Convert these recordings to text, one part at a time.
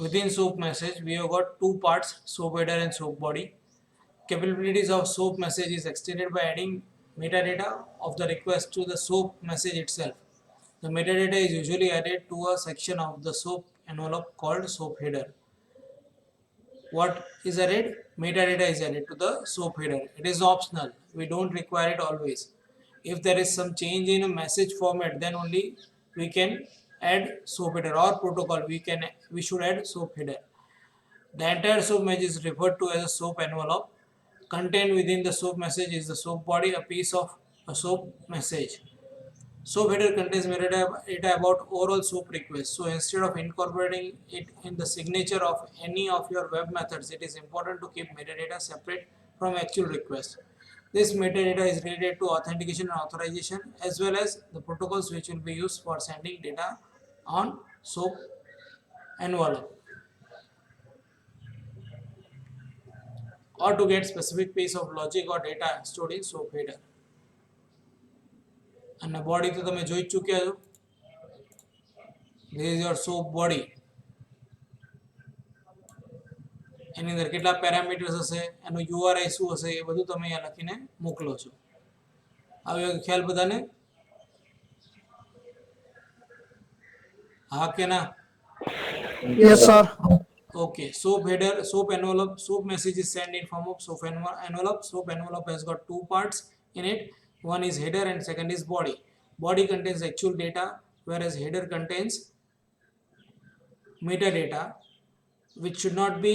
within SOAP message, we have got two parts, SOAP header and SOAP body. Capabilities of SOAP message is extended by adding metadata of the request to the SOAP message itself. The metadata is usually added to a section of the SOAP envelope called SOAP header. What is added? Metadata is added to the SOAP header. It is optional. We don't require it always. If there is some change in a message format, then only we can add SOAP header, or protocol we should add SOAP header. The entire SOAP message is referred to as a SOAP envelope. Contained within the SOAP message is the SOAP body, a piece of a SOAP message. SOAP header contains metadata about overall SOAP request. So instead of incorporating it in the signature of any of your web methods, it is important to keep metadata separate from actual request. This metadata is related to authentication and authorization, as well as the protocols which will be used for sending data on SOAP envelope, or to get specific piece of logic or data stored in SOAP header. And the body તો તમે જોઈ ચૂક્યા છો. This is your SOAP body. એની અંદર કેટલા parameters હશે, એનો URI શું હશે, એ બધું તમે અહીંયા લખીને મોકલો છો. આવ્યો ખ્યાલ બધાને? હા કે ના? Yes, sir. Okay, SOAP header, SOAP envelope, SOAP message is sent in form of SOAP envelope. SOAP envelope has got two parts in it. One is header and second is body. Body contains actual data, whereas header contains metadata, which should not be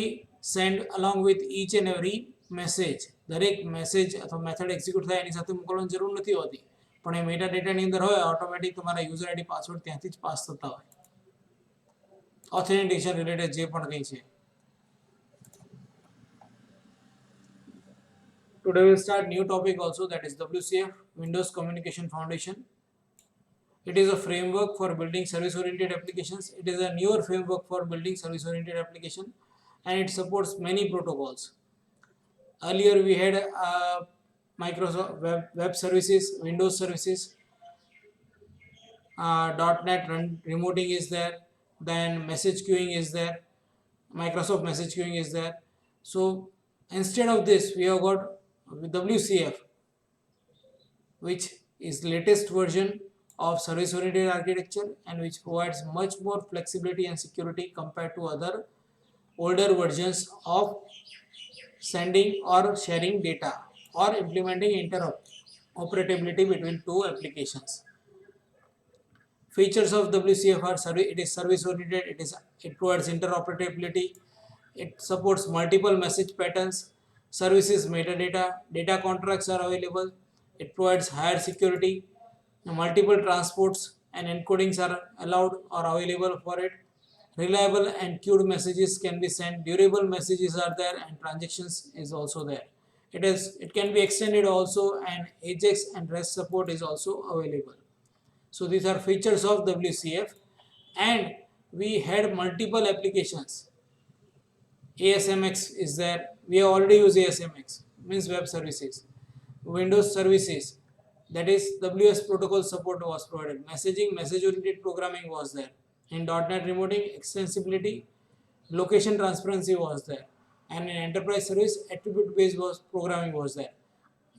sent along with each and every message. દરેક message અથવા method execute થાય એની સાથે મોકલવાની જરૂર નથી હોતી, પણ એ મેટાડેટાની અંદર હોય ઓટોમેટિક તમારા યુઝર આઈડી પાસવર્ડ ત્યાંથી જ પાસ થતા હોય. ઓથેન્ટિકેશન રિલેટેડ જે પણ કંઈ છે. Today we'll start new topic also, that is WCF, Windows Communication Foundation. It is a framework for building service-oriented applications. It is a newer framework for building service-oriented application, and it supports many protocols. Earlier we had Microsoft web services, Windows services, .NET remoting is there, then message queuing is there, Microsoft message queuing is there. So instead of this, we have got WCF, which is latest version of service-oriented architecture and which provides much more flexibility and security compared to other older versions of sending or sharing data or implementing interoperability between two applications. Features of WCF are it is service-oriented, it provides interoperability, it supports multiple message patterns, services metadata, data contracts are available, it provides higher security, multiple transports and encodings are allowed or available for it, reliable and queued messages can be sent, durable messages are there, and transactions is also there. It can be extended also, and AJAX and REST support is also available. So these are features of WCF, and we had multiple applications. ASMX is there. We have already used ASMX, means web services. Windows services, that is WS protocol support was provided. Message-oriented programming was there. In .NET remoting, extensibility, location transparency was there. And in enterprise service, attribute-based programming was there.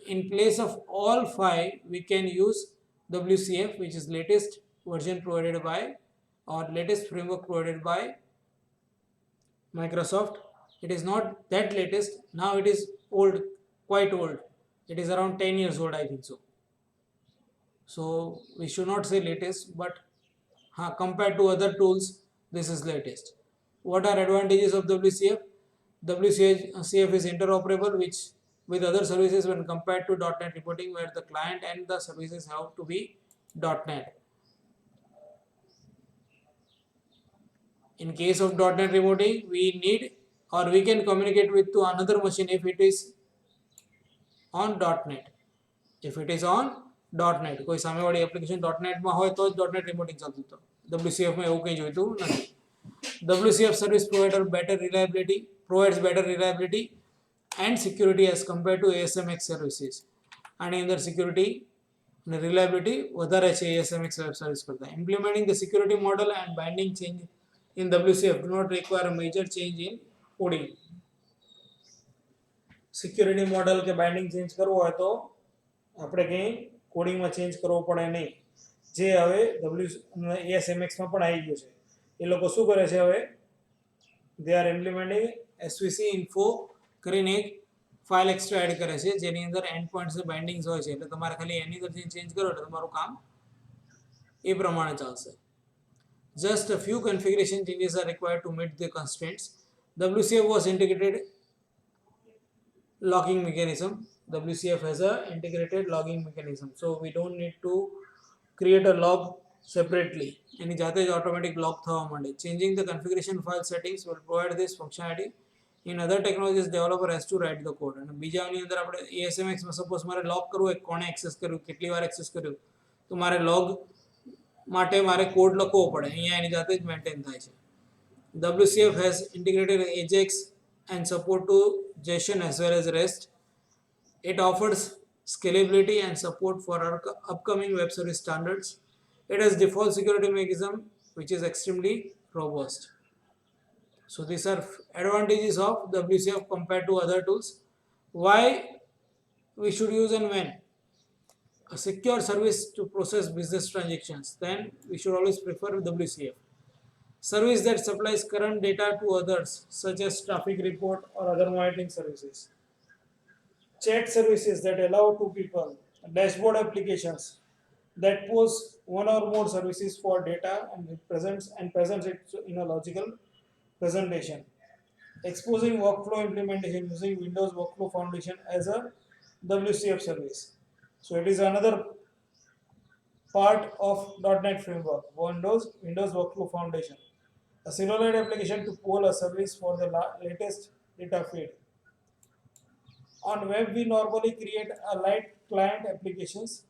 In place of all five, we can use WCF, which is latest version provided by, or latest framework provided by Microsoft. It is not that latest. Now it is old, quite old. It is around 10 years old, I think so. So we should not say latest, but compared to other tools, this is latest. What are advantages of WCF? WCF is interoperable with other services when compared to .NET reporting, where the client and the services have to be .NET. In case of .NET remoting, we need, or we can communicate with to another machine if it is on .NET. If it is on .NET, કોઈ સામેવાળી application .NET માં હોય તો જ .NET remoting ચાલતું હતું. WCF માં એવું કંઈ જોઈતું નથી. WCF service provider provides better reliability and security as compared to ASMX services. આની અંદર security અને reliability વધારે છે ASMX web service કરતા. Implementing the security model and binding change in WCF do not require a major change in coding. Security model કે binding change કરવો હોય તો આપણે કંઈ કોડિંગમાં ચેન્જ કરવો પડે નહીં, જે હવે ASMX માં પણ આવી ગયું છે. એ લોકો શું કરે છે હવે, they are implementing SVC info કરીને એક ફાઇલ એક્સ્ટ્રા એડ કરે છે જેની અંદર એન્ડ પોઈન્ટ્સ બાઇન્ડિંગ્સ હોય છે, એટલે તમારે ખાલી એની અંદર ચેન્જ કરો એટલે તમારું કામ એ પ્રમાણે ચાલશે. Just a few configuration changes are required to meet the constraints. WCF was integrated logging mechanism. WCF has a integrated logging mechanism, so we don't need to create a log separately. એની જાતે જ automatic log થવા માંડે. Changing the configuration file settings will provide this functionality. In other technologies, developer has to write the code. અને બીજાની અંદર આપણે ASMX માં suppose મારે log કરવું હોય, કોણે એક્સેસ કર્યું, કેટલી વાર એક્સેસ કર્યું, તો મારે log માટે મારે કોડ લખવો પડે. અહીંયા એની જાતે જ મેન્ટેન થાય છે. WCF has integrated AJAX and support to JSON as well as REST. It offers scalability and support for our upcoming web service standards. It has default security mechanism which is extremely robust. So these are advantages of WCF compared to other tools. Why we should use and when? A secure service to process business transactions, then we should always prefer WCF. Service that supplies current data to others, such as traffic report or other monitoring services. Chat services that allow two people. Dashboard applications that post one or more services for data and presents it in a logical presentation. Exposing workflow implementation using Windows Workflow Foundation as a WCF service. So it is another part of .NET framework, Windows Workflow Foundation. A Silverlight application to poll a service for the latest data feed. On web, we normally create a light client applications.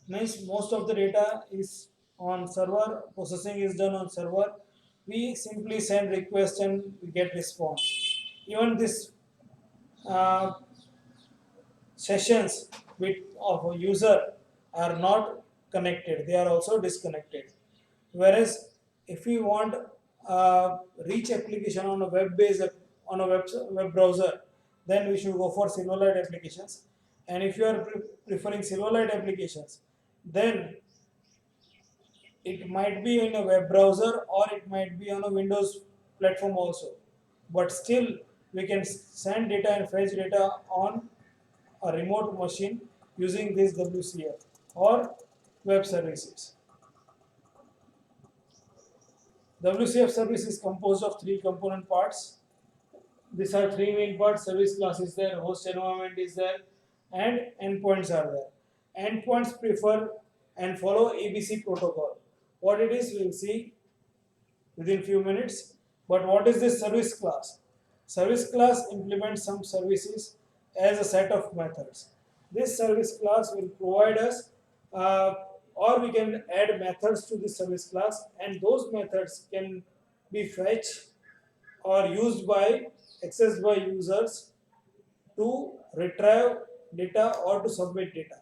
Means most of the data is on server, processing is done on server. We simply send request and we get response. Even this sessions of a user are not connected, they are also disconnected. Whereas if we want a rich application on a web browser, then we should go for Silverlight applications. And if you are preferring Silverlight applications, then it might be in a web browser or it might be on a Windows platform also. But still we can send data and fetch data on a remote machine using this WCF or web services. WCF service is composed of three component parts. These are three main parts. Service class is there, host environment is there, and endpoints are there. Endpoints prefer and follow ABC protocol. What it is, we'll see within few minutes. But what is this service class? Service class implements some services as a set of methods. This service class will provide us or we can add methods to this service class, and those methods can be fetched or used by accessed by users to retrieve data or to submit data.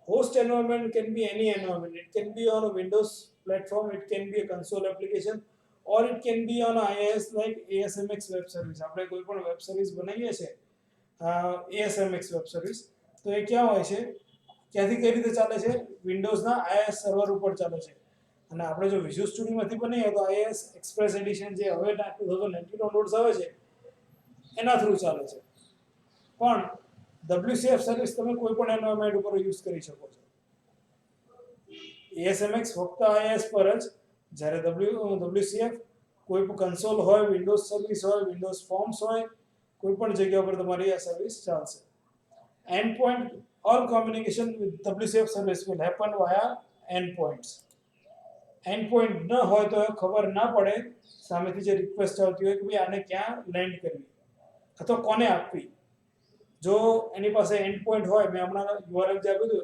Host environment can be any environment. It can be on a Windows platform, it can be a console application, or it can be on IaaS like ASMX web service. આપણે કોઈ પણ web service બનાવીએ છે ASMX web service, તો એ ક્યાં હોય છે, ક્યાંથી કઈ રીતે ચાલે છે, વિન્ડોઝના IaaS સર્વર ઉપર ચાલે છે. અને આપણે જો વિઝ્યુઅલ સ્ટુડિયોમાંથી બનાવીએ તો IaaS એક્સપ્રેસ એડિશન જે હવે 2019 ડાઉનલોડ્સ આવે છે એના થ્રુ ચાલે છે. પણ WCF સર્વિસ તમે કોઈ પણ એન્વાયરમેન્ટ ઉપર યુઝ કરી શકો છો. ASMX ફક્ત IaaS પર જ, જ્યારે WCF કોઈ પણ કન્સોલ હોય, વિન્ડોઝ સર્વિસ હોય, વિન્ડોઝ ફોર્મ્સ હોય, કોઈ પણ જગ્યા પર તમારી આ સર્વિસ ચાલશે. Endpoint, all communication with WCF service will happen via endpoints. Endpoint ન હોય તો ખબર ના પડે સામેથી જે રિક્વેસ્ટ આવતી હોય કે ભાઈ આને ક્યાં લેન્ડ કરવી અથવા કોને આપવી. જો એની પાસે એન્ડ પોઈન્ટ હોય, મેં હમણાં URL જે આપ્યું હતું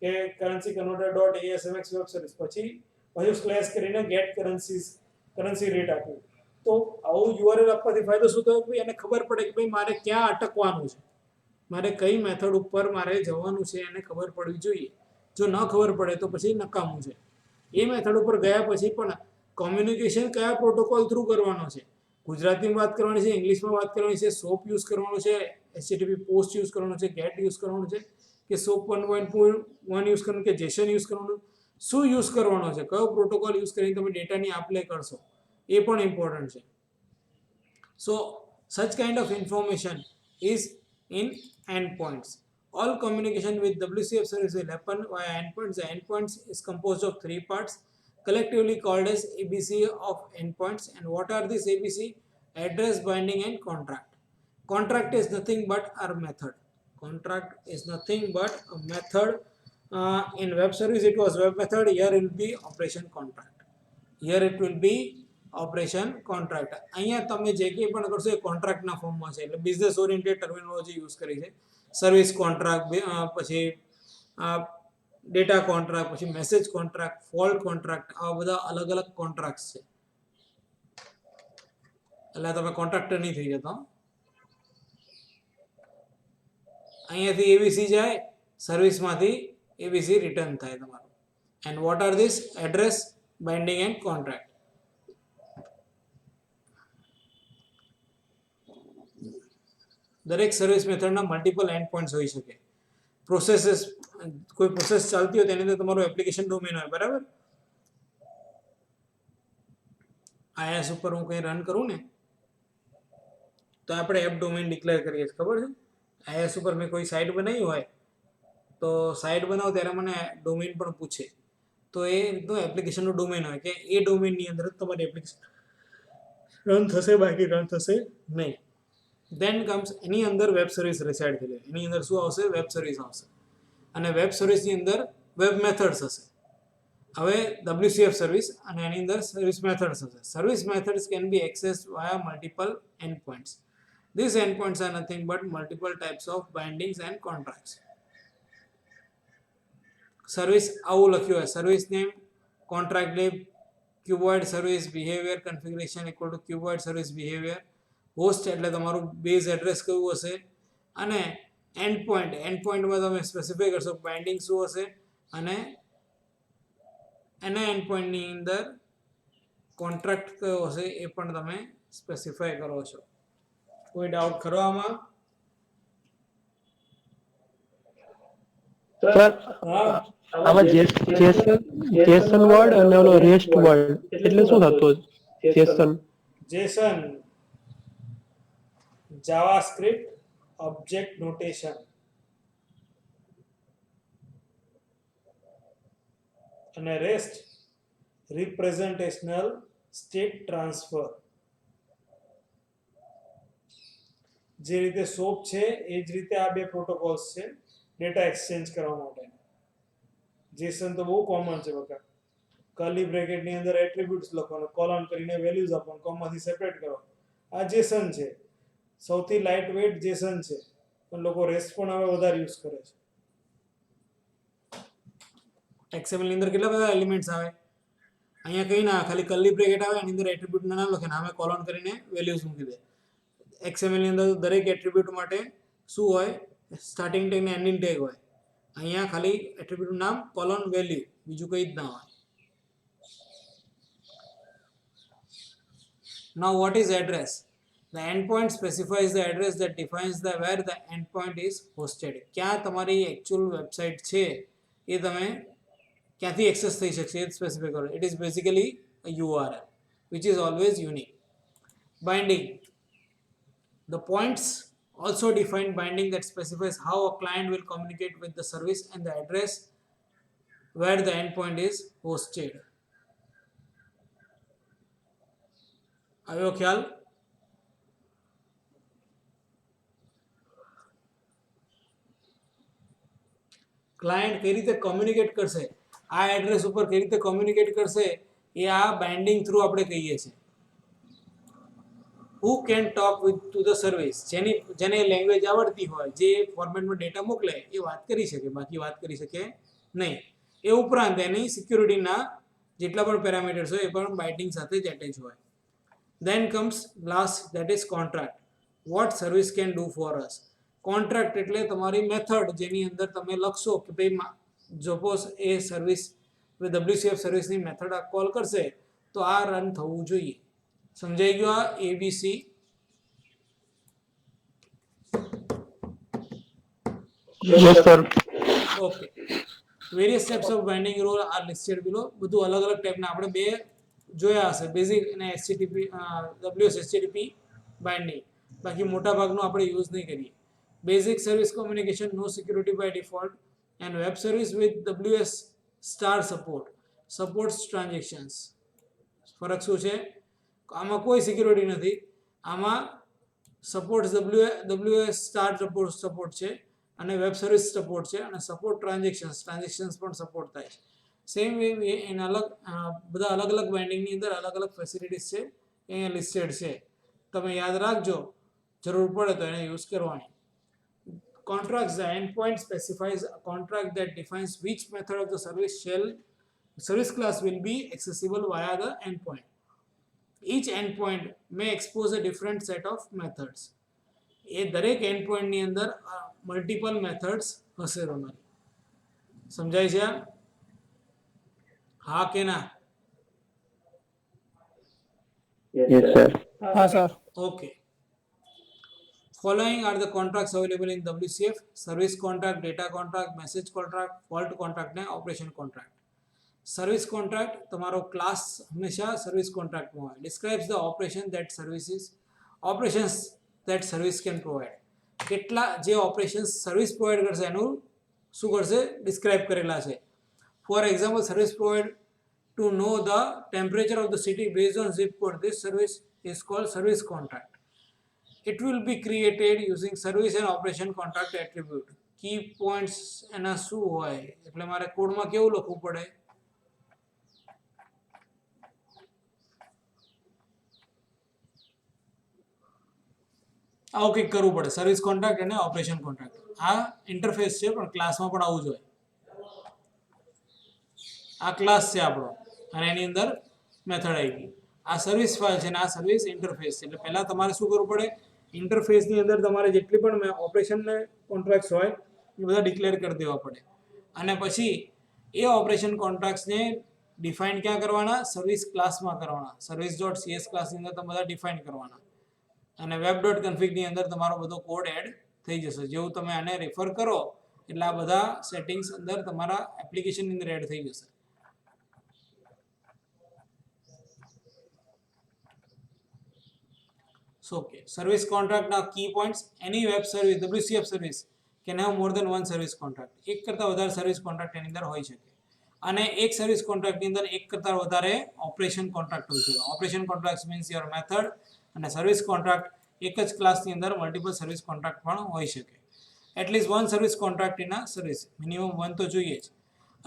કે currencyconverter.asmx web service પછી સ્લેશ કરીને ગેટ કરન્સી રેટ આપ્યું, તો આવું URL આપવાથી ફાયદો શું થયો કે એને ખબર પડે કે ભાઈ મારે ક્યાં અટકવાનું છે, મારે કઈ મેથડ ઉપર મારે જવાનું છે એને ખબર પડવી જોઈએ. જો ન ખબર પડે તો પછી નકામું છે. એ મેથડ ઉપર ગયા પછી પણ કોમ્યુનિકેશન કયા પ્રોટોકોલ થ્રુ કરવાનો છે, ગુજરાતીમાં વાત કરવાની છે, ઇંગ્લિશમાં વાત કરવાની છે, સોપ યુઝ કરવાનો છે, HTTP પોસ્ટ યુઝ કરવાનો છે, ગેટ યુઝ કરવાનો છે, કે સોપ 1.1 યુઝ કરવાનું, કે જેસન યુઝ કરવાનું, શું યુઝ કરવાનો છે, કયો પ્રોટોકોલ યુઝ કરીને તમે ડેટાની આપ-લે કરશો, એ પણ ઇમ્પોર્ટન્ટ છે. So such kind of information is in endpoints. All communication with WCF service will happen via endpoints. The endpoints is composed of 3 parts, collectively called as ABC of endpoints. And what are these ABC? Address, binding, and contract. Contract is nothing but our method. Contract is nothing but a method. In web service it was web method. Here it will be operation contract. Here it will be operation contract. અહીંયા તમે જે કંઈ પણ કરશો એ કોન્ટ્રાક્ટના ફોર્મમાં છે, એટલે business oriented terminology use કરી છે. સર્વિસ કોન્ટ્રાક્ટ, પછી ડેટા કોન્ટ્રાક્ટ, પછી મેસેજ કોન્ટ્રાક્ટ, ફોલ્ટ કોન્ટ્રાક્ટ, આવા બધા અલગ અલગ કોન્ટ્રાક્ટ છે. એટલે તમે કોન્ટ્રાક્ટર નહીં થઈ જતા. અહીંયાથી એબીસી જાય, સર્વિસમાંથી એબીસી રિટર્ન થાય તમારું. And what are this? Address, binding and contract. દરેક સર્વિસ મેથડના મલ્ટિપલ એન્ડ પોઈન્ટ્સ હોઈ શકે. પ્રોસેસીસ, કોઈ પ્રોસેસ ચાલતી હોય તેની અંદર તમારું એપ્લિકેશન ડોમેન હોય, બરાબર? આઈએસ ઉપર હું કંઈ રન કરું ને તો આપણે એપ ડોમેન ડિક્લેર કરીએ છીએ, ખબર છે? આઈએસ ઉપર મેં કોઈ સાઇટ બનાવી હોય તો સાઇટ બનાવો ત્યારે મને ડોમેન પણ પૂછે, તો એ રીતનું એપ્લિકેશનનું ડોમેન હોય કે એ ડોમેનની અંદર જ તમારી એપ્લિકેશન રન થશે, બાકી રન થશે નહીં. ધેન કમ્સ એની અંદર વેબ સર્વિસ રિસાઇડ થઈ જાય. એની અંદર શું આવશે? વેબ સર્વિસ આવશે. અને વેબ સર્વિસની અંદર વેબ મેથડ્સ હશે. હવે WCF સર્વિસ અને એની અંદર સર્વિસ મેથડ્સ હશે. Service methods can be accessed via multiple endpoints. These endpoints are nothing but multiple types of bindings and contracts. Service આવું લખ્યું હોય, service name, contract name, cuboid service behaviour configuration equal to cuboid service behaviour. Host એટલે તમારું base address કયું હશે, અને and પોઈન્ટમાં તમે specify કરશો બાઇન્ડિંગ શું હશે, અને એના એન્ડ પોઈન્ટની અંદર કોન્ટ્રાક્ટ કયો હશે એ પણ તમે સ્પેસિફાઈ કરો છો. કોઈ ડાઉટ ખરો આમાં? સર આમાં જેસન વર્ડ અને ઓલો રેસ્ટ વર્ડ એટલે શું થતું? જેસન જાવાસ્ક્રિપ્ટ ઓબ્જેક્ટ નોટેશન, અને રેસ્ટ રિપ્રેઝન્ટેશનલ સ્ટેટ ટ્રાન્સફર. જે રીતે સોપ છે એ જ રીતે આ બે પ્રોટોકોલ્સ છે ડેટા એક્સચેન્જ કરવા માટે. જેસન તો બહુ કોમન છે બકા. કર્લી બ્રેકેટની અંદર એટ્રીબ્યુટ્સ લખવાનો, કોલન કરીને વેલ્યુઝ આપવાનું, કોમમાંથી સેપરેટ કરો. આ જેસન છે, સૌથી લાઇટ વેઇટ જેસન છે, પણ લોકો રેસ્ટ પણ હવે વધારે યુઝ કરે છે. XML ની અંદર કેટલા બધા એલિમેન્ટ્સ આવે, અહીંયા કંઈ ના, ખાલી કર્લી બ્રેકેટ આવે, એની અંદર એટ્રીબ્યુટ નામ લખે ને આમે કોલન કરીને વેલ્યુઝ મૂકી દે. XML ની અંદર દરેક એટ્રીબ્યુટ માટે શું હોય? સ્ટાર્ટિંગ ટેગ ને એન્ડિંગ ટેગ હોય. અહીંયા ખાલી એટ્રીબ્યુટ નામ, કોલન, વેલ્યુ, બીજું કંઈ જ ના હોય. Now what is address? The endpoint specifies the address that defines the where the endpoint is hosted. ક્યાં તમારી actual વેબસાઇટ છે એ તમે ક્યાંથી એક્સેસ થઈ શકશે એ સ્પેસિફાઈ કરો. It is basically a URL which is always unique. Binding. The points also define binding that specifies how a client will communicate with the service and the address where the endpoint is hosted. આવ્યો ખ્યાલ? Client કઈ રીતે communicate કરશે, આ address ઉપર કઈ રીતે communicate કરશે એ આ બાઇન્ડિંગ થ્રુ આપણે કહીએ છીએ. Who can talk with to the service? જેને લેંગ્વેજ આવડતી હોય, જે ફોર્મેટમાં ડેટા મોકલે એ વાત કરી શકે, બાકી વાત કરી શકે નહીં. એ ઉપરાંત એની સિક્યુરિટીના જેટલા પણ પેરામીટર્સ હોય એ પણ બાઇન્ડિંગ સાથે જ એટેચ હોય. Then comes last, that is contract. What service can do for us? Contract એટલે તમારી મેથડ જેની અંદર તમે લખશો કે ભાઈ સપોઝ એ સર્વિસ WCF સર્વિસની મેથડ કોલ કરશે તો આ રન થવું જોઈએ. સમજાઈ ગયું આ ABC? yes sir. Okay. Various types of binding rule are listed below. બધું અલગ અલગ ટાઈપના આપણે બે જોયા હશે, બેઝિક અને HTTP WS HTTP બાઇન્ડિંગ. બાકી મોટા ભાગનું આપણે યુઝ નહીં કરીએ. Basic service communication, no security by default, and web service with WS star supports transactions. ફરક શું છે? આમાં કોઈ સિક્યુરિટી નથી, આમાં સપોર્ટ્સ WS સ્ટાર સપોર્ટ છે અને વેબ સર્વિસ સપોર્ટ છે અને સપોર્ટ ટ્રાન્ઝેક્શન્સ પણ સપોર્ટ થાય છે. સેમ વે એના બધા અલગ અલગ બાઇન્ડિંગની અંદર અલગ અલગ ફેસિલિટીઝ છે, અહીંયા લિસ્ટેડ છે. તમે યાદ રાખજો, જરૂર પડે તો એને યુઝ કરવાની. Contracts, the endpoint specifies a contract that defines which method of the service class will be accessible via the endpoint. Each endpoint may expose a different set of methods. એ દરેક એન્ડપોઈન્ટની અંદર મલ્ટિપલ મેથડ્સ હશે. તમારી સમજાય છે? હા કે ના? yes sir. हाँ sir. Okay. Following are the contracts available in WCF: service contract, data contract, message contract, fault contract ને operation contract. સર્વિસ કોન્ટ્રાક્ટ તમારો ક્લાસ હંમેશા સર્વિસ કોન્ટ્રાક્ટમાં હોય. Describes the operations that service can provide. કેટલા જે operations service provide કરશે એનું શું કરશે? ડિસ્ક્રાઇબ કરેલા છે. For example, service provide to know the temperature of the city based on zip code. This service is called service contract. It will be created using service and operation contract attribute. Key points એના શું હોય? એટલે મારે કોડમાં કેવું લખવું પડે? આવું કંઈક કરવું પડે. સર્વિસ કોન્ટ્રાક્ટ અને ઓપરેશન કોન્ટ્રાક્ટ. આ ઇન્ટરફેસ છે, પણ ક્લાસમાં પણ આવું જોઈએ. આ ક્લાસ છે આપણો અને એની અંદર મેથડ આવી ગઈ. આ સર્વિસ ફાઇલ છે અને આ સર્વિસ ઇન્ટરફેસ છે. એટલે પહેલાં તમારે શું કરવું પડે? ઇન્ટરફેસની અંદર તમારે જેટલી પણ ઓપરેશન કોન્ટ્રાક્ટ્સ હોય એ બધા ડિક્લેર કરી દેવા પડે. અને પછી એ ઓપરેશન કોન્ટ્રાક્ટ્સને ડિફાઇન ક્યાં કરવાના? સર્વિસ ક્લાસમાં કરવાના. service.cs ક્લાસની અંદર તમે બધા ડિફાઇન કરવાના. અને web.config-ની અંદર તમારો બધો કોડ એડ થઈ જશે. જેવું તમે આને રેફર કરો એટલે આ બધા સેટિંગ્સ અંદર તમારા એપ્લિકેશનની અંદર એડ થઈ જશે. So, okay. Service contract now key points. Any web service, WCF service can have more than one service contract. એક કરતાં વધારે સર્વિસ કોન્ટ્રાક્ટ એની અંદર હોઈ શકે. અને એક સર્વિસ કોન્ટ્રાક્ટની અંદર એક કરતાં વધારે ઓપરેશન કોન્ટ્રાક્ટ હોય છે. Operation contract means your method. અને સર્વિસ કોન્ટ્રાક્ટ એક જ ક્લાસની અંદર મલ્ટિપલ સર્વિસ કોન્ટ્રાક્ટ પણ હોઈ શકે. At least one service contract in a service, minimum one તો જોઈએ જ.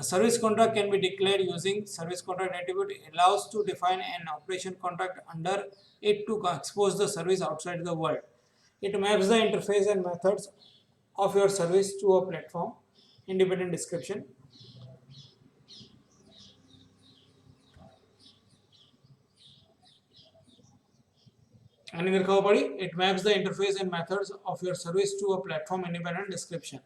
A service contract can be declared using service contract attribute. It allows to define an operation contract under it to expose the service outside the world. It maps the interface and methods of your service to a platform. Independent description. આની અંદર ખબર પડી? It maps the interface and methods of your service to a platform. Independent description.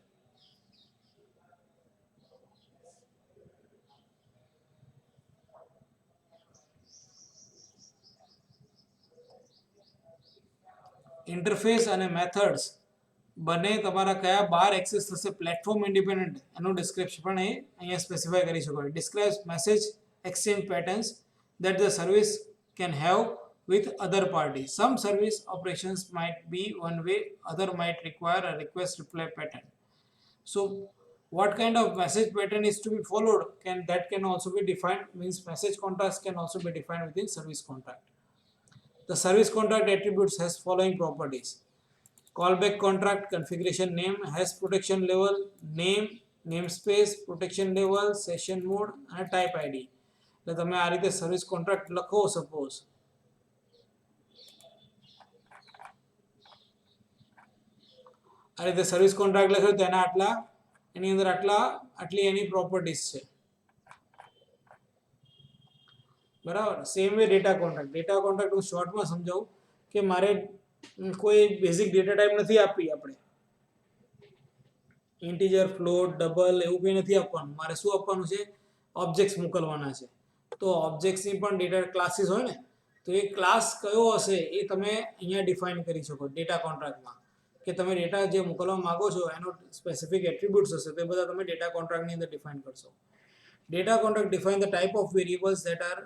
Interface અને methods બંને તમારા કયા બાર access થશે? Platform independent. એનું ડિસ્ક્રિપ્શન પણ અહીંયા સ્પેસિફાય કરી શકો. Describes message exchange patterns that the service can have with other parties. Some service operations might be one way, other might require a request reply pattern. So what kind of message pattern is to be followed that can also be defined, means message contracts can also be defined within service contract. The service contract attributes has following properties: callback contract, configuration name, has protection level, name, namespace, protection level, session mode and type ID. એટલે તમે આ રીતે service contract લખો. Suppose આ રીતે service contract લખ્યો તો એના આટલા, એની અંદર આટલી એની પ્રોપર્ટીઝ છે. બરાબર. સેમ વે ડેટા કોન્ટ્રાક્ટ હું શોર્ટમાં સમજાવું કે મારે કોઈ બેઝિક ડેટા ટાઈપ નથી આપવી. આપણે ઇન્ટીજર, ફ્લોટ, ડબલ એવું કંઈ નથી આપવાનું. મારે શું આપવાનું છે? ઓબ્જેક્ટ્સ મોકલવાના છે. તો ઓબ્જેક્ટ્સની પણ ડેટા ક્લાસીસ હોય ને, તો એ ક્લાસ કયો હશે એ તમે અહીંયા ડિફાઇન કરી શકો ડેટા કોન્ટ્રાક્ટમાં, કે તમે ડેટા જે મોકલવા માંગો છો એનો સ્પેસિફિક એટ્રીબ્યુટ્સ હશે તે બધા તમે ડેટા કોન્ટ્રાક્ટની અંદર ડિફાઇન કરશો. Data contract define the type of variables that are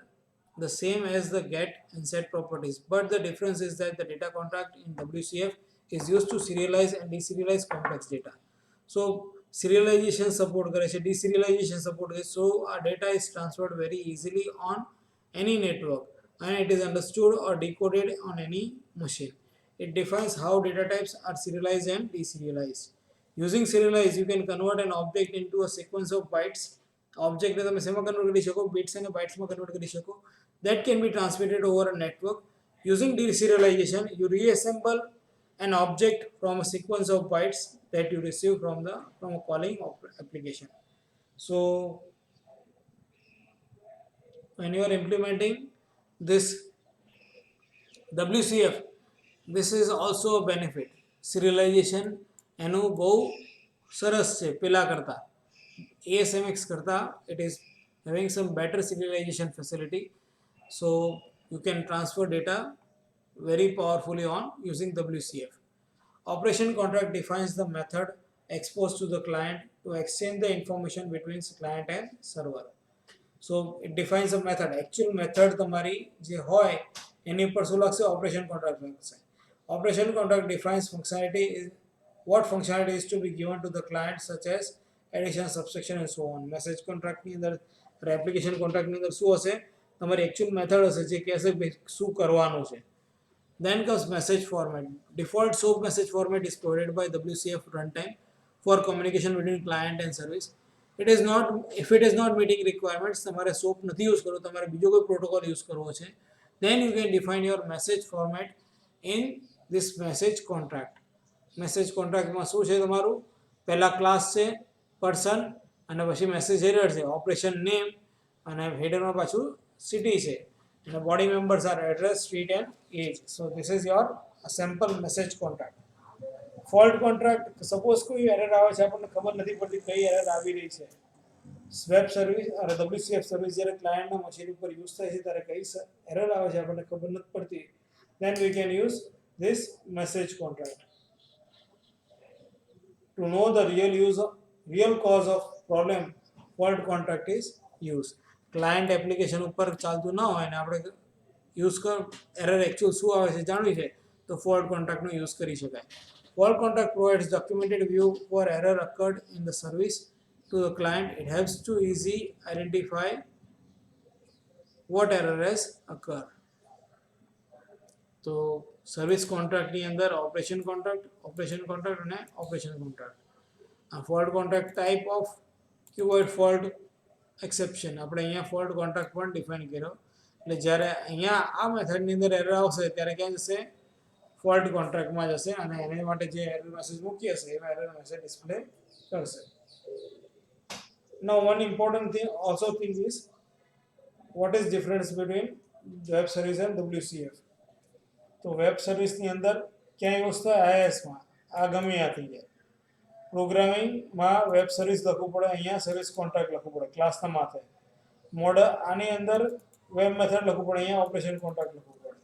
the same as the get and set properties, but the difference is that the data contract in WCF is used to serialize and deserialize complex data. So serialization support કરે છે, deserialization support કરે, so our data is transferred very easily on any network and it is understood or decoded on any machine. It defines how data types are serialized and deserialized. Using serialize, you can convert an object into a sequence of bytes. Object ને તમે શેમાં convert કરી શકો? Bits અને બાઇટ્સમાં convert કરી શકો. That can be transmitted over a network. Using deserialization, you reassemble an object from a sequence of bytes that you receive from a calling application. So when you are implementing this WCF, this is also a benefit. Serialization એનું બહુ સરસ છે પેલા કરતા. ASMX karta, it is having some better serialization facility, so you can transfer data very powerfully on using WCF. Operation contract defines the method exposed to the client to exchange the information between client and server. So it defines a method. Actual method તમારી જે હોય એની ઉપર શું લાગશે? Operation contract લાગશે. Operation contract defines functionality is what functionality is to be given to the client, such as addition, subtraction and so on. Message કોન્ટ્રાક્ટની અંદર, application કોન્ટ્રાક્ટની અંદર શું હશે? તમારી એકચ્યુઅલ મેથડ હશે જે કહેશે શું કરવાનું છે. Then comes message format. Default SOAP message format is provided by WCF runtime for communication between client and service. It is not, if it is not meeting requirements, તમારે SOAP નથી use કરવો, તમારે બીજો કોઈ પ્રોટોકોલ યુઝ કરવો છે, then you can define your message format in this message contract. Message કોન્ટ્રાક્ટમાં શું છે? તમારું પહેલા ક્લાસ છે પર્સન અને પછી મેસેજ હેડર છે, ઓપરેશન નેમ અને હેડરમાં પાછું સિટી છે અને body members are address, street and age. So this is your sample message contract. Fault contract, suppose કોઈ એરર આવે છે, આપણને ખબર નથી પડતી કઈ એરર આવી રહી છે. વેબ સર્વિસ અને WCF સર્વિસ જ્યારે ક્લાયન્ટના મશીન ઉપર યુઝ થાય છે ત્યારે કઈ એરર આવે છે આપણને ખબર નથી પડતી, then we can use this message contract. To know the real cause of problem, fault contract is used. Client application ઉપર ચાલતું ના હોય ને આપણે યુઝ એરર એકચ્યુઅલ શું આવે છે જાણવી છે તો ફોલ્ટ કોન્ટ્રાક્ટનો યુઝ કરી શકાય. Fault contract provides documented view for error occurred in the service to the client. It helps to easy identify what error has occurred. તો સર્વિસ કોન્ટ્રાક્ટની અંદર ઓપરેશન કોન્ટ્રાક્ટ અને ઓપરેશન કોન્ટ્રાક્ટ. આ fault contract type of keyword fault exception આપણે અહીંયા fault contract પણ define કર્યો. એટલે જ્યારે અહીંયા આ મેથડની અંદર એરર આવશે ત્યારે ક્યાં જશે? ફોલ્ટ કોન્ટ્રાક્ટમાં જશે અને એની માટે જે એરર મેસેજ મૂકી હશે એમાં એરર મેસેજ ડિસ્પ્લે કરશે. Now one important thing is what is difference between web service and WCF. તો વેબ સર્વિસની અંદર ક્યાંય યુઝ થાય? IISમાં આ ગમે આ થઈ જાય. પ્રોગ્રામિંગમાં વેબ સર્વિસ લખવું પડે, અહીંયા સર્વિસ કોન્ટ્રાક્ટ લખવું પડે ક્લાસના માથે. આની અંદર વેબ મેથડ લખવું પડે, અહીંયા ઓપરેશન કોન્ટ્રાક્ટ લખવું પડે.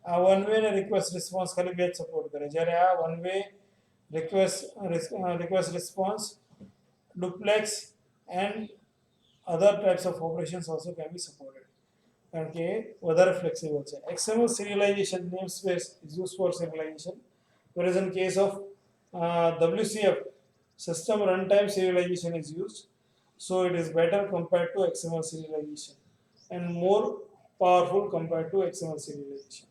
આ વન વે અને રિક્વેસ્ટ રિસ્પોન્સ ખાલી બે જ સપોર્ટ કરે, જ્યારે આ one way request response, duplex and other types of operations also can be supported, કારણ કે વધારે ફ્લેક્સિબલ છે. XML serialization namespace is used for serialization, whereas in case of WCF, system runtime serialization is used, so it is better compared to XML serialization and more powerful compared to XML serialization.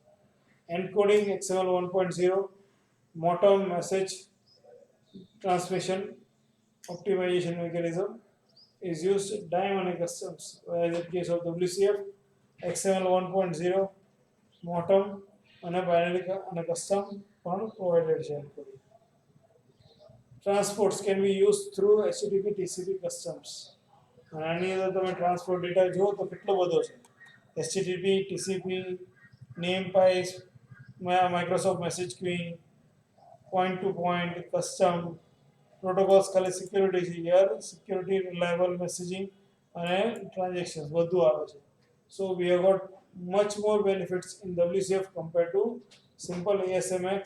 Encoding XML 1.0, MOTOM message transmission optimization mechanism is used dynamic customs, whereas in case of WCF, XML 1.0, MOTOM અને binary અને custom પણ provided છે. Transports can be used through HTTP TCP customs. અને આની અંદર તમે transport data જુઓ તો કેટલો બધો છે. HTTP TCP, name pipes, Microsoft message queue, point to point, custom protocols ખાલી સિક્યુરિટી છે, યાર સિક્યુરિટી, રિલાયબલ મેસેજિંગ અને ટ્રાન્ઝેક્શન્સ બધું આવે છે. So we have got much more benefits in WCF compared to simple ASMX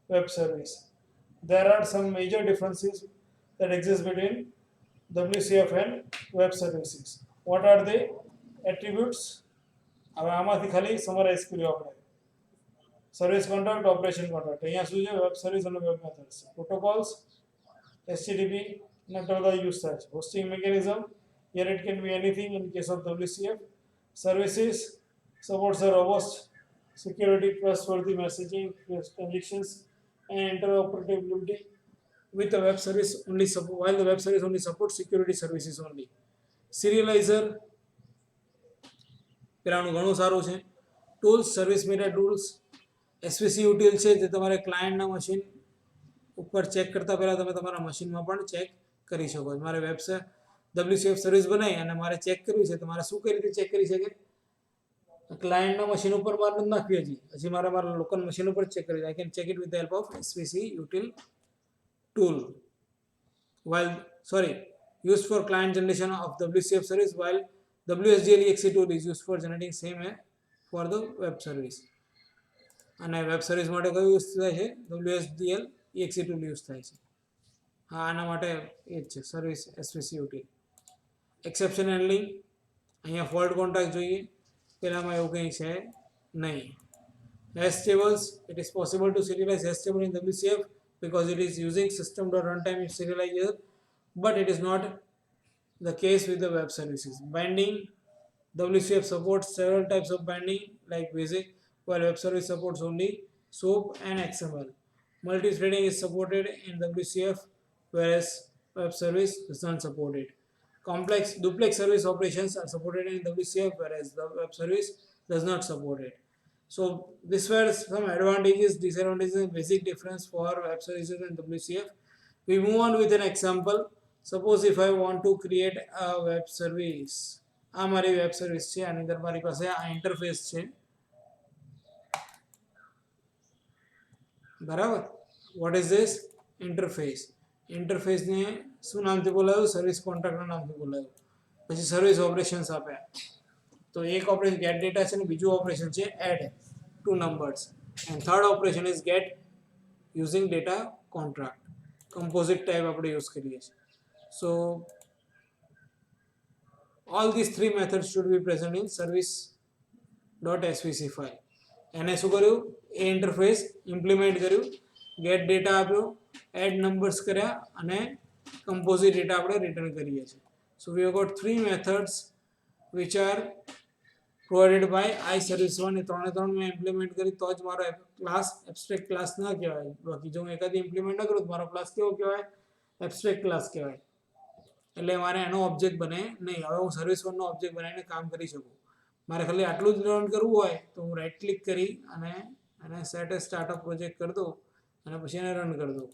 web service. There are some major differences that exist between WCF and web services. What are they? Attributes. હવે આમાંથી ખાલી summarise કર્યું આપણે. Service contract, operation contract. અહીંયા શું છે? Web service અને web methods. Protocols, HTTP net of the use થાય. Hosting mechanism, here it can be anything in case of WCF. Services supports a robust security, trustworthy messaging, transactions, and interoperability with the web service only while the web service only supports security services only. Serializer પેલાનું ઘણું સારું છે. Tools, service meta tools, SVC util છે જે તમારે ક્લાયન્ટના machine ઉપર check કરતાં પહેલાં તમે તમારા મશીનમાં પણ ચેક કરી શકો. મારે વેબસાઇટ WCF સર્વિસ બનાવી અને મારે ચેક કરવી છે તો મારે શું કઈ રીતે ચેક કરી શકે? ક્લાયન્ટના મશીન ઉપર મારે નથી નાખવી હજી મારે મારા લોકલ મશીન ઉપર ચેક કરી. I can check it with the help of SVC util tool used for client generation of WCF service, while WSDL exe tool is used for generating same for the web service. અને web service માટે કયું use થાય છે? WSDL exe tool use થાય છે. હા, આના માટે એ જ છે સર્વિસ એસવીસી યુટિલ. એક્સેપ્શન હેન્ડલિંગ, અહીંયા ફોલ્ટ કોન્ટ્રાક્ટ જોઈએ, પેલામાં એવું કંઈ છે નહીં. hash tables, it is possible to serialize hash table in WCF because it is using system.runtime serializer, but it is not the case with the web services. Binding, WCF supports several types of binding like BASIC, while web service supports only SOAP and XML. Multi-threading is supported in WCF, whereas web service does not support it. Complex duplex service operations are supported in WCF, whereas the web service does not support it. So these were some advantages, disadvantages, and basic difference for web services and WCF. We move on with an example. Suppose if I want to create a web service. આ મારી web service છે, આની અંદર મારી પાસે આ interface છે, બરાબર? What is this interface? ઇન્ટરફેસને શું નામથી બોલાવ્યું? સર્વિસ કોન્ટ્રાક્ટના નામથી બોલાવ્યું. પછી સર્વિસ ઓપરેશન્સ આપ્યા. તો એક ઓપરેશન ગેટ ડેટા છે અને બીજું ઓપરેશન છે add two numbers, and third operation is get using data contract. Composite type આપણે યુઝ કરીએ છીએ. સો all these three methods should be present in service.svc file. એને શું કર્યું? એ ઇન્ટરફેસ ઇમ્પ્લિમેન્ટ કર્યું, ગેટ ડેટા આપ્યો, એડ નંબર્સ કર્યા અને કમ્પોઝિટ ડેટા આપણે રિટર્ન કરીએ છીએ. So we have got three methods which are provided by iService1. એ ત્રણે ત્રણ મેં ઇમ્પ્લિમેન્ટ કરી તો જ મારો ક્લાસ એબ્સ્ટ્રેક્ટ ક્લાસ ના કહેવાય. બાકી જો હું એકાદી ઇમ્પ્લિમેન્ટ ન કરું તો મારો ક્લાસ કેવો કહેવાય? એબ્સ્ટ્રેક્ટ ક્લાસ કહેવાય. એટલે મારે એનો ઓબ્જેક્ટ બને નહીં. હવે હું સર્વિસ1નો ઓબ્જેક્ટ બનાવીને કામ કરી શકું. મારે ખાલી આટલું જ રન કરવું હોય તો હું રાઈટ ક્લિક કરી અને એને સેટ એ સ્ટાર્ટઅપ પ્રોજેક્ટ કરી દઉં અને પછી એને રન કરી દઉં.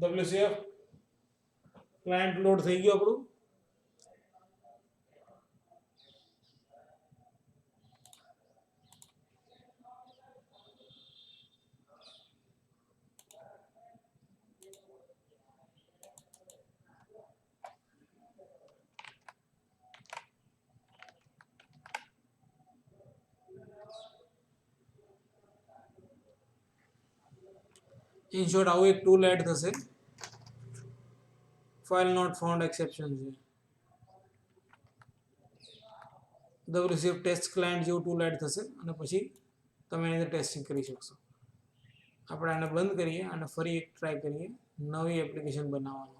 WCF ક્લાયન્ટ લોડ થઈ ગયું આપણું. ઇન શોર્ટ આવું એક ટૂલ એડ થશે, ફાઇલ નોટ ફાઉન્ડ એક્સેપ્શન છે. WCF ટેસ્ટ ક્લાયન્ટ જેવું ટૂલ એડ થશે અને પછી તમે એની અંદર ટેસ્ટિંગ કરી શકશો. આપણે આને બંધ કરીએ અને ફરી એક ટ્રાય કરીએ નવી એપ્લિકેશન બનાવવાનો.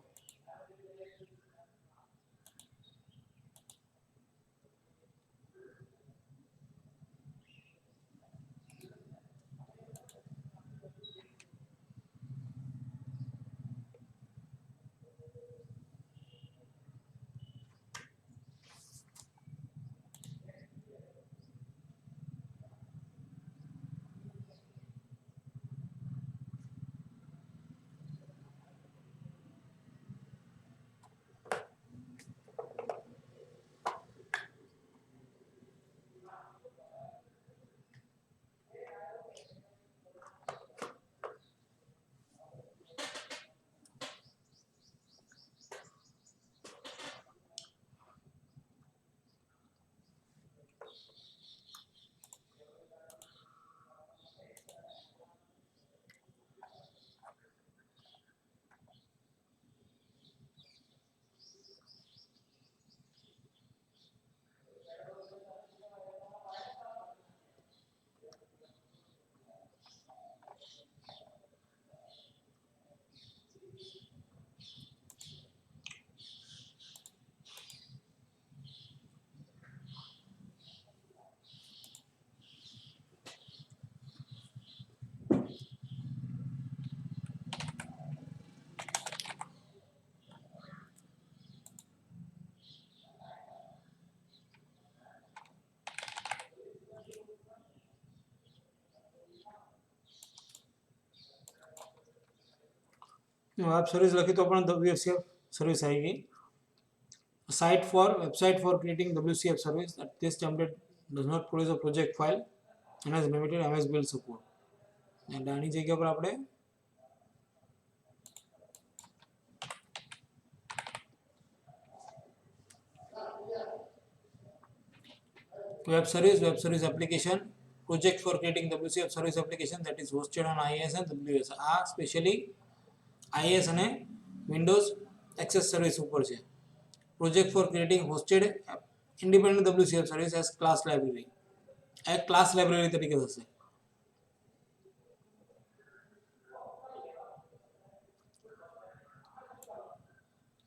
વેબ સર્વિસ લખી તો પણ WCF સર્વિસ આવી ગઈ. website for creating WCF service. This template does not produce a project file and has limited MS Build support. અને આની જગ્યા પર આપણે web service application, project for creating WCF service application that is hosted on IIS and WS. આ specially IIS અને Windows access service ઉપર છે. Project four creating hosted independent WCF service as class library. આ એક class library તરીકે થશે.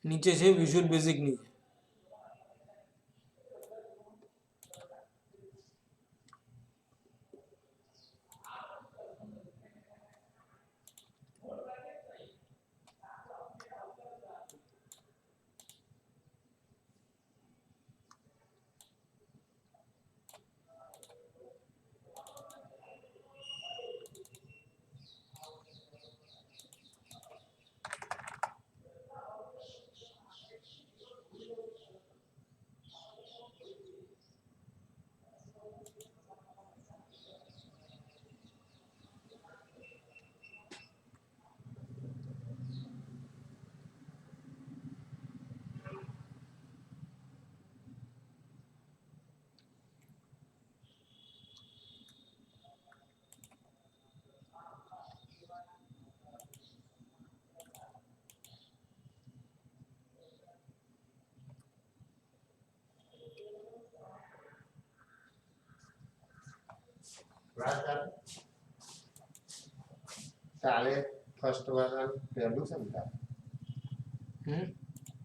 નીચે છે વિઝ્યુઅલ બેઝિકની છે. કાલે ફર્સ્ટ વાર પહેલું છે ને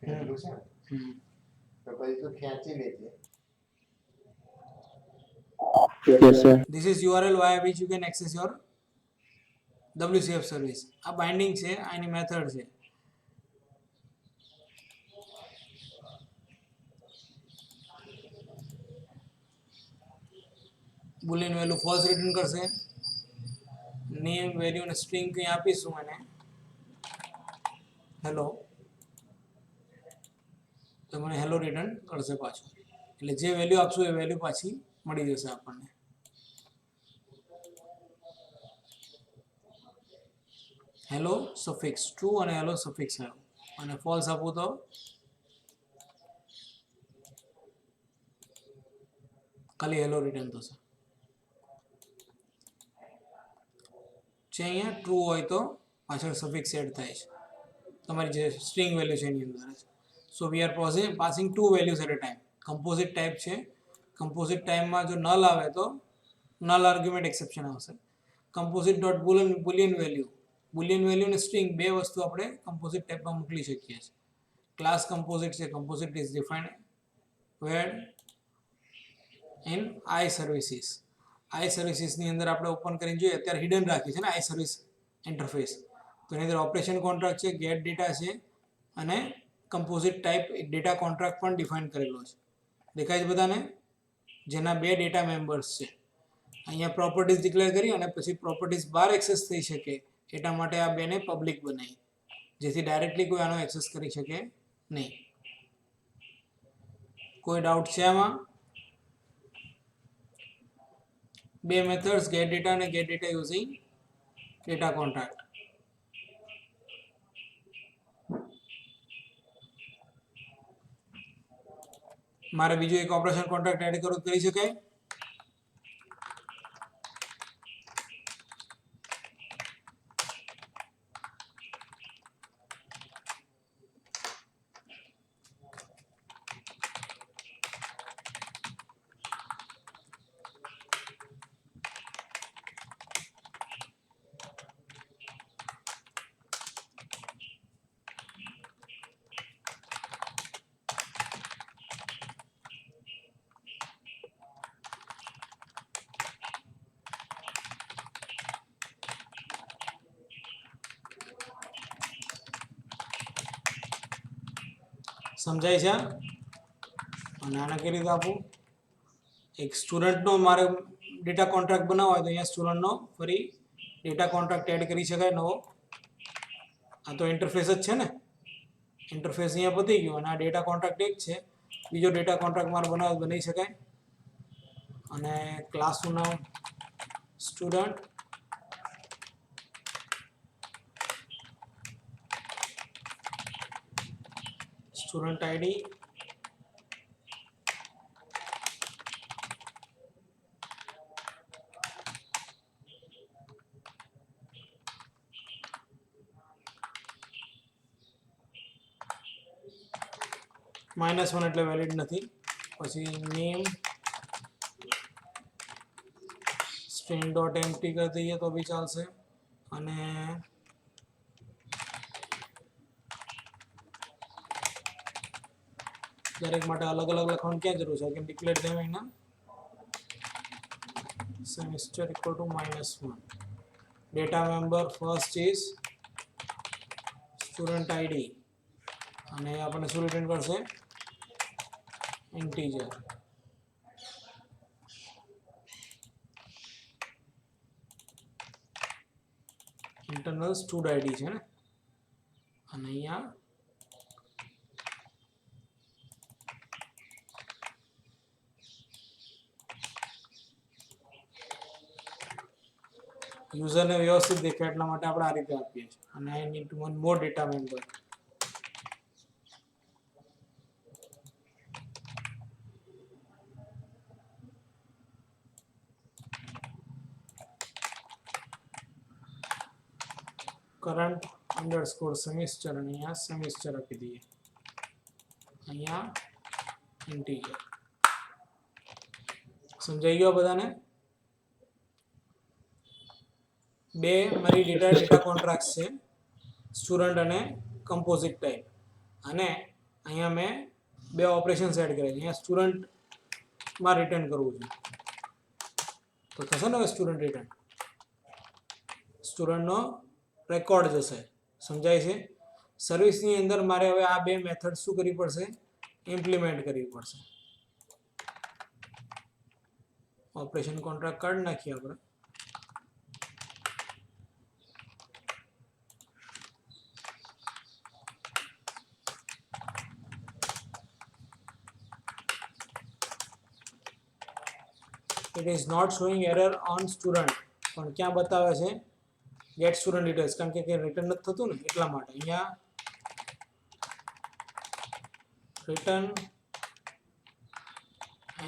પહેલું છે ને તો પછી તું ખેંચી લેજે. Yes, sir. This is URL via which you can access your WCF service. આ બાઇન્ડિંગ છે, આ એની મેથડ છે. બુલિયન વેલ્યુ ફોલ્સ રિટર્ન કરશે. નેમ વેલ્યુ અને સ્ટ્રિંગ કંઈ આપીશું અને હેલો તો મને હેલો રિટર્ન કરશે પાછું. એટલે જે વેલ્યુ આપશું એ વેલ્યુ પાછી મળી જશે આપણને. હેલો સફિક્સ ટ્રુ અને હેલો સફિક્સ હેલો, અને ફોલ્સ આપું તો ખાલી હેલો રિટર્ન થશે. જે અહીંયા ટ્રુ હોય તો પાછળ સફિક્સ એડ થાય છે તમારી જે સ્ટ્રિંગ વેલ્યુ છે એની અંદર જ. So we are passing two values at a time. Composite type છે. કમ્પોઝિટ ટાઈમમાં જો નલ આવે તો નલ આર્ગ્યુમેન્ટ એક્સેપ્શન આવશે. કમ્પોઝિટ ડોટ બુલિયન વેલ્યુ અને સ્ટ્રિંગ બે વસ્તુ આપણે કમ્પોઝિટ ટાઈપમાં મોકલી શકીએ છીએ. ક્લાસ કમ્પોઝિટ છે. Composite is defined where in I services. I સર્વિસીસની અંદર આપણે ઓપન કરીને જોઈએ, અત્યારે હિડન રાખી છે ને આઈ સર્વિસ ઇન્ટરફેસ. તો એની અંદર ઓપરેશન કોન્ટ્રાક્ટ છે, ગેટ ડેટા છે અને કમ્પોઝિટ ટાઈપ ડેટા કોન્ટ્રાક્ટ પણ ડિફાઇન કરેલો છે. દેખાય છે બધાને? જેના બે ડેટા મેમ્બર્સ છે. અહીંયા પ્રોપર્ટીઝ ડિક્લેર કરી અને પછી પ્રોપર્ટીઝ બહાર એક્સેસ થઈ શકે એટલા માટે આ બેને પબ્લિક બનાવી, જેથી ડાયરેક્ટલી કોઈ આનો એક્સેસ કરી શકે નહીં. કોઈ ડાઉટ છે આમાં? બે મેથડ્સ ગેટ ડેટા અને get data using data contract. મારે બીજું એક ઓપરેશન કોન્ટ્રાક્ટ એડ કરવું કરી શકાય. સમજાય છે? અને આના કઈ રીતે આપું? એક સ્ટુડન્ટનો મારે ડેટા કોન્ટ્રાક્ટ બનાવવો હોય તો અહીંયા સ્ટુડન્ટનો ફરી ડેટા કોન્ટ્રાક્ટ એડ કરી શકાય નવો. આ તો ઇન્ટરફેસ જ છે ને, ઇન્ટરફેસ અહીંયા પતી ગયું અને આ ડેટા કોન્ટ્રાક્ટ એક છે. બીજો ડેટા કોન્ટ્રાક્ટ મારે બનાવી શકાય અને ક્લાસનું નામ સ્ટુડન્ટ, સ્ટુડન્ટ આઈડી, -1 એટલે વેલિડ નથી. પછી નેમ string ડોટ એમ્પ્ટી કરી દઈએ તો બી ચાલશે. અને દરેક માટે અલગ અલગ લખવાનું ક્યાં જરૂર છે? I can declare them in a semester equal to -1. data member first is student id અને આપણને શું રિટર્ન કરશે? integer. internal stud id છે ને, અને અહીંયા યુઝરને વ્યવસ્થિત દેખાય એટલા માટે આપણે આ રીતે આપીએ છીએ. અને I need one more data member. Current underscore semester અને અહીંયા સેમિસ્ટર આપી દઈએ, અહીંયા ઇન્ટીજર. સમજાઈ ગયો બધાને? બે મારી ડેટા કોન્ટ્રાક્ટ છે, સ્ટુડન્ટ અને કમ્પોઝિટ ટાઈપ. અને અહીંયા મેં બે ઓપરેશન્સ એડ કર્યા છે. અહીંયા સ્ટુડન્ટમાં રિટર્ન કરવું છે તો થશે ને હવે સ્ટુડન્ટ રિટર્ન, સ્ટુડન્ટનો રેકોર્ડ જશે. સમજાય છે? સર્વિસની અંદર મારે હવે આ બે મેથડ શું કરવી પડશે? ઇમ્પ્લિમેન્ટ કરવી પડશે. ઓપરેશન કોન્ટ્રાક્ટ કાઢી નાખીએ આપણે. It is not showing error on student, પણ ક્યાં બતાવે છે? get student details, કારણ કે રિટર્ન નથી થતું ને એટલા માટે. અહીંયા રિટર્ન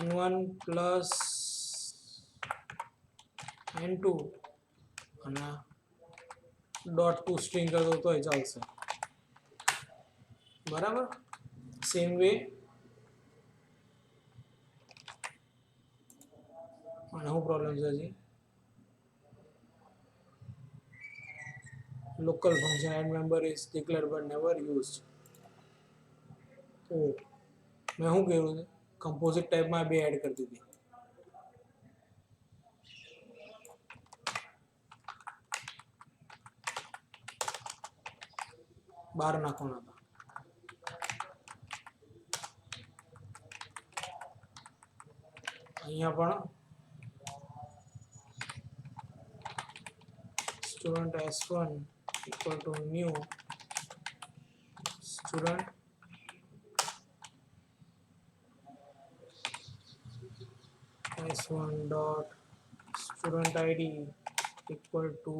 n1 પ્લસ n2 અને ડોટ ટુ સ્ટ્રિંગ કરતો તોય ચાલશે. બરાબર. સેમ વે અને શું પ્રોબ્લેમ છે હજી? local function add member is declared but never used. મેં શું કર્યું છે? કમ્પોઝિટ ટાઈપમાં બે એડ કરી દીધી. બહાર નાખવાના હતા. અહીંયા પણ student s1 equal to new student s1 dot student id equal to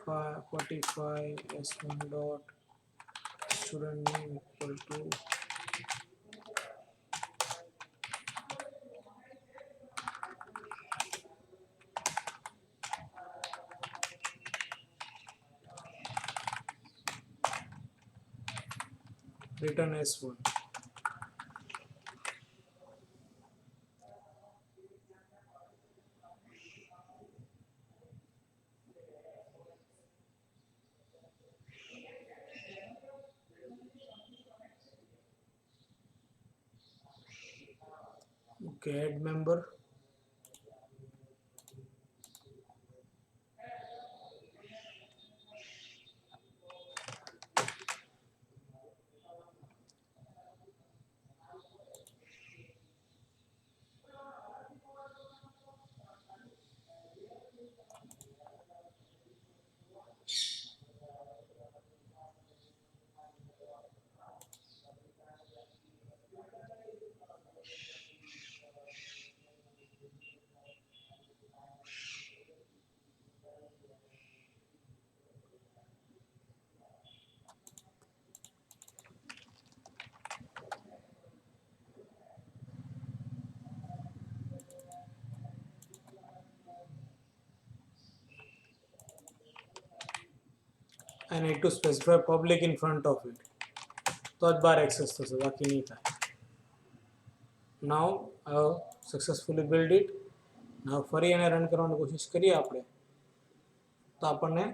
45 s1 dot student name equal to return s1. Okay, add member. I need to specify public in front of it. તો જ બાર access થશે, બાકી નહીં થાય. Now I have successfully built it. Now ફરી એને run કરવાની કોશિશ કરીએ આપણે તો આપણને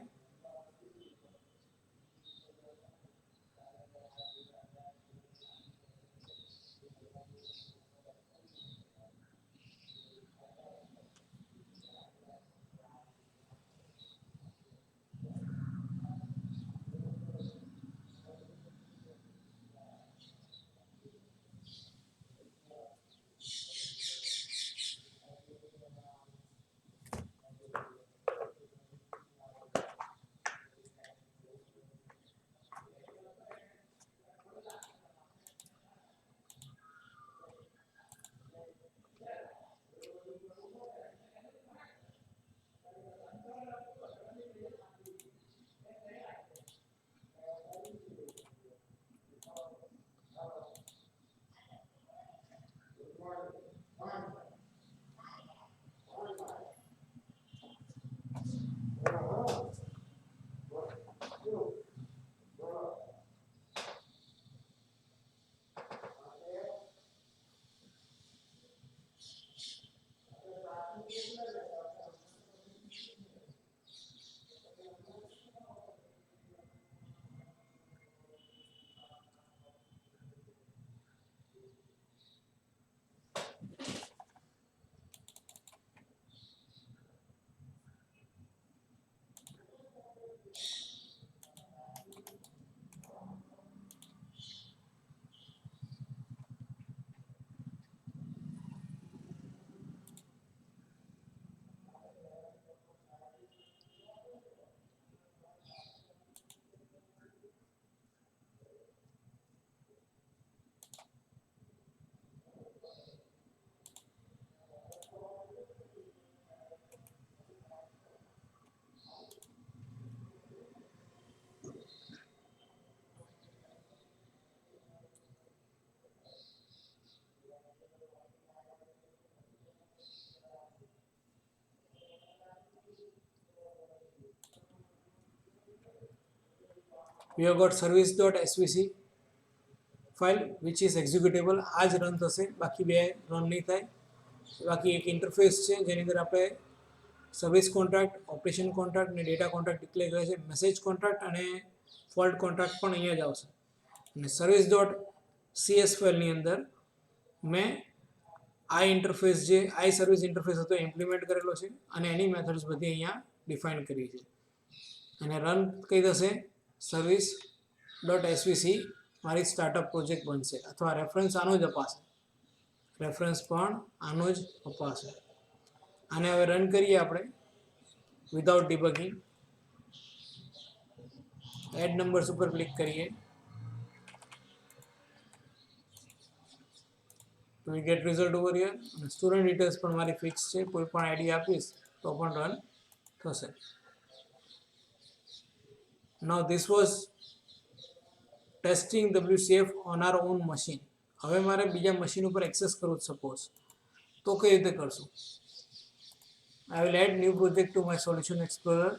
we have got service.svc file which is executable. આ જ રન થશે, બાકી બે રન નહીં થાય. બાકી એક ઇન્ટરફેસ છે જેની અંદર આપણે સર્વિસ કોન્ટ્રાક્ટ, ઓપરેશન કોન્ટ્રાક્ટ અને ડેટા કોન્ટ્રાક્ટ ડિક્લેર કરે છે. મેસેજ કોન્ટ્રાક્ટ અને ફોલ્ટ કોન્ટ્રાક્ટ પણ અહીંયા જ આવશે. અને service.cs ફાઇલની અંદર મેં આ ઇન્ટરફેસ જે આઈ સર્વિસ ઇન્ટરફેસ હતો ઇમ્પ્લિમેન્ટ કરેલો છે અને એની મેથડ્સ બધી અહીંયા ડિફાઇન કરી છે. અને રન કઈ થશે, service.svc મારી સ્ટાર્ટઅપ પ્રોજેક્ટ બનશે અથવા રેફરન્સ આનો જ અપાશે, રેફરન્સ પણ આનો જ અપાશે. આને હવે રન કરીએ આપણે વિધાઉટ ડિબગિંગ. એડ નંબર્સ ઉપર ક્લિક કરીએ તો we get result over here. અને સ્ટુડન્ટ ડિટેલ્સ પણ મારી ફિક્સ છે, કોઈ પણ આઈડી આપીશ તો પણ રન થશે. Now this was testing WCF on our own machine. હવે મારે બીજા મશીન ઉપર એક્સેસ કરવું સપોઝ, તો કઈ રીતે કરશું? I will add new project to my solution explorer.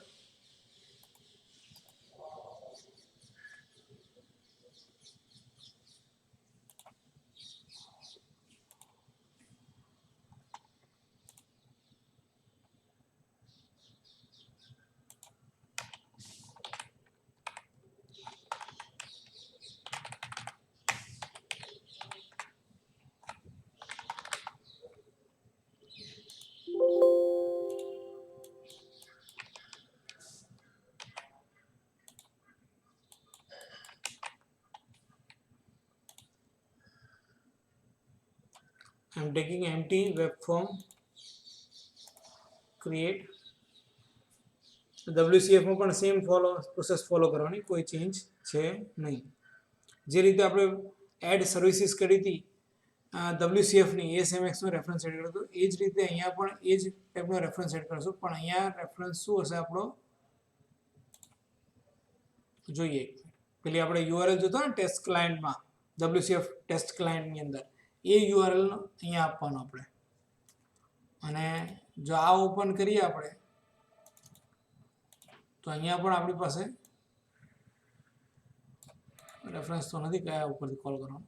I am taking empty web form, create. WCF માં પણ સેમ પ્રોસેસ ફોલો કરવાની, કોઈ ચેન્જ છે નહીં. જે રીતે આપણે એડ સર્વિસીસ કરી હતી WCFની ASMXનો રેફરન્સ એડ કર્યો હતો, એ જ રીતે અહીંયા પણ એ જ ટાઈપનો રેફરન્સ એડ કરશું. પણ અહીંયા રેફરન્સ શું હશે આપણો જોઈએ. પેલી આપણે URL જોતો ને ટેસ્ટ ક્લાયન્ટમાં, WCF ટેસ્ટ ક્લાયન્ટની અંદર એ URL અહીંયા આપવાનો આપણે. અને જો આ ઓપન કરીએ આપણે તો અહીંયા પણ આપણી પાસે રેફરન્સ તો નથી કયા ઉપરથી કોલ કરવાનો.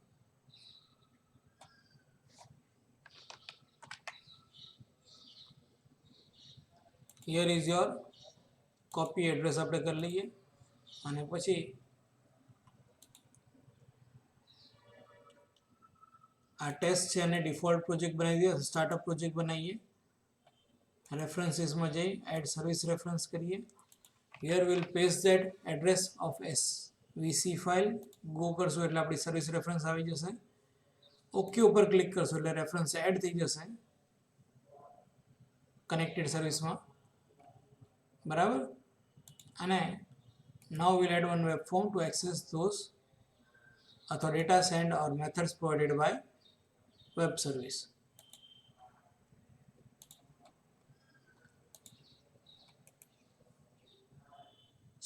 Here is your copy address આપણે કરી લઈએ અને પછી આ ટેસ્ટ છે અને ડિફોલ્ટ પ્રોજેક્ટ બનાવી દઈએ, સ્ટાર્ટઅપ પ્રોજેક્ટ બનાવીએ. રેફરન્સીસમાં જઈ એડ સર્વિસ રેફરન્સ કરીએ. Here will paste that address of SVC file. Go કરશો એટલે આપણી સર્વિસ રેફરન્સ આવી જશે. ઓકે ઉપર ક્લિક કરશો એટલે રેફરન્સ એડ થઈ જશે કનેક્ટેડ સર્વિસમાં, બરાબર. અને now we'll add one web form to access those અથવા data send or methods provided by web service.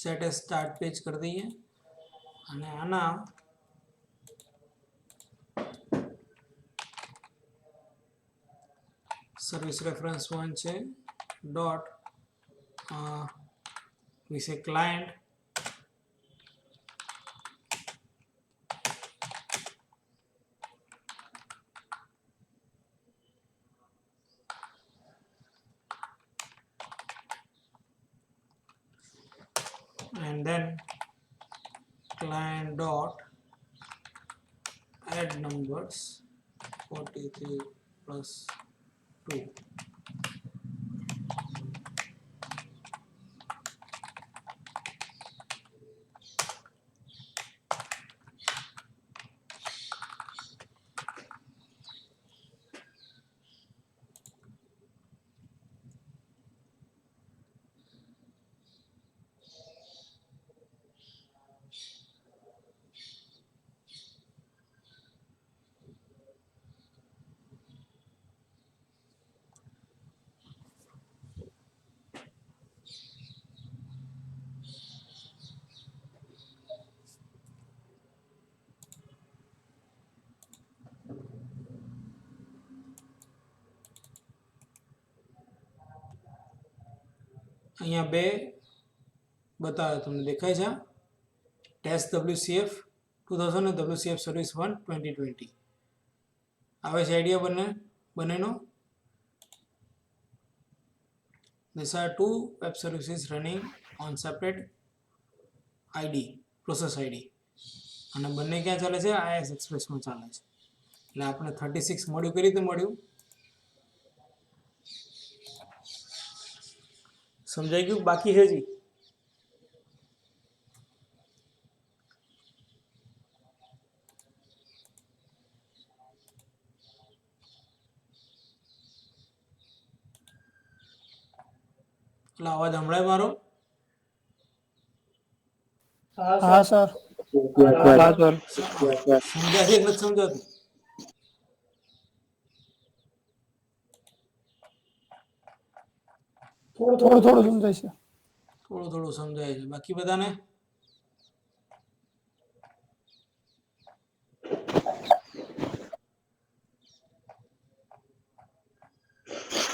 set as start page कर दीजिए અને આના સર્વિસ રેફરન્સ 1 છે ડોટ વિશે client and then client dot add numbers 43 plus 2. અહીંયા બે બતાવે તમને દેખાય છે ટેસ્ટ WCF 2000 અને WCF સર્વિસ 1 2020 આવે છે આઈડિયા બંનેનો. These are two web services running on separate ID, process ID. અને બંને ક્યાં ચાલે છે? IIS એક્સપ્રેસમાં ચાલે છે. એટલે આપણે 36 મળ્યું. કઈ રીતે મળ્યું? સમજાઈ ગયું? બાકી છે જી? એટલે અવાજ સંભળાય મારો? હા સર. હા સર. સમજાય છે કે નથી સમજાતું? થોડું થોડું સમજાય છે. થોડું થોડું સમજાય છે. બાકી બધાને?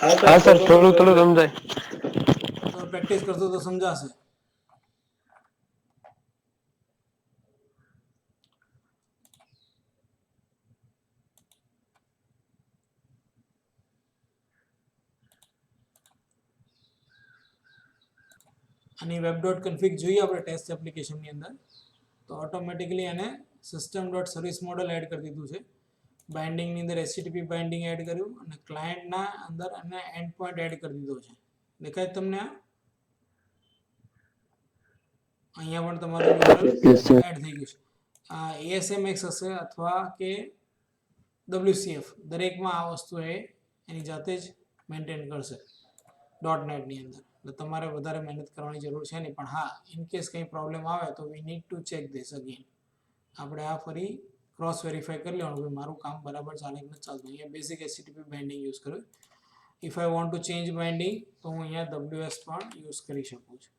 હા સર, થોડું થોડું સમજાય. તો પ્રેક્ટિસ કરશો તો સમજાશે. આની વેબ ડોટ કન્ફિગ જોઈએ આપણે ટેસ્ટ એપ્લિકેશનની અંદર તો ઓટોમેટિકલી એને system dot service model add કરી દીધું છે. બાઇન્ડિંગની અંદર HTTP બાઇન્ડિંગ એડ કર્યું અને ક્લાયન્ટના અંદર એને એન્ડ પોઈન્ટ એડ કરી દીધો છે. દેખાય તમને? અહીંયા પણ તમારું URL એડ થઈ ગયું છે. આ ASMX હશે અથવા કે WCF દરેકમાં આ વસ્તુ એની જાતે જ મેન્ટેન કરશે .NET ની અંદર. એટલે તમારે વધારે મહેનત કરવાની જરૂર છે નહીં. પણ હા, ઇન કેસ કંઈ પ્રોબ્લેમ આવે તો we need to check this again. આપણે આ ફરી ક્રોસ વેરીફાઈ કરી લેવાનું કે મારું કામ બરાબર ચાલે કે નથી ચાલતું. અહીંયા બેઝિક HTTP બાઇન્ડિંગ યુઝ કર્યું. If I want to change binding તો હું અહીંયા WS પણ યુઝ કરી શકું છું.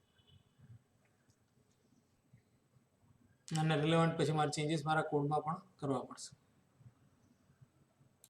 અને રિલેવન્ટ પછી મારા ચેન્જીસ મારા કોડમાં પણ કરવા પડશે.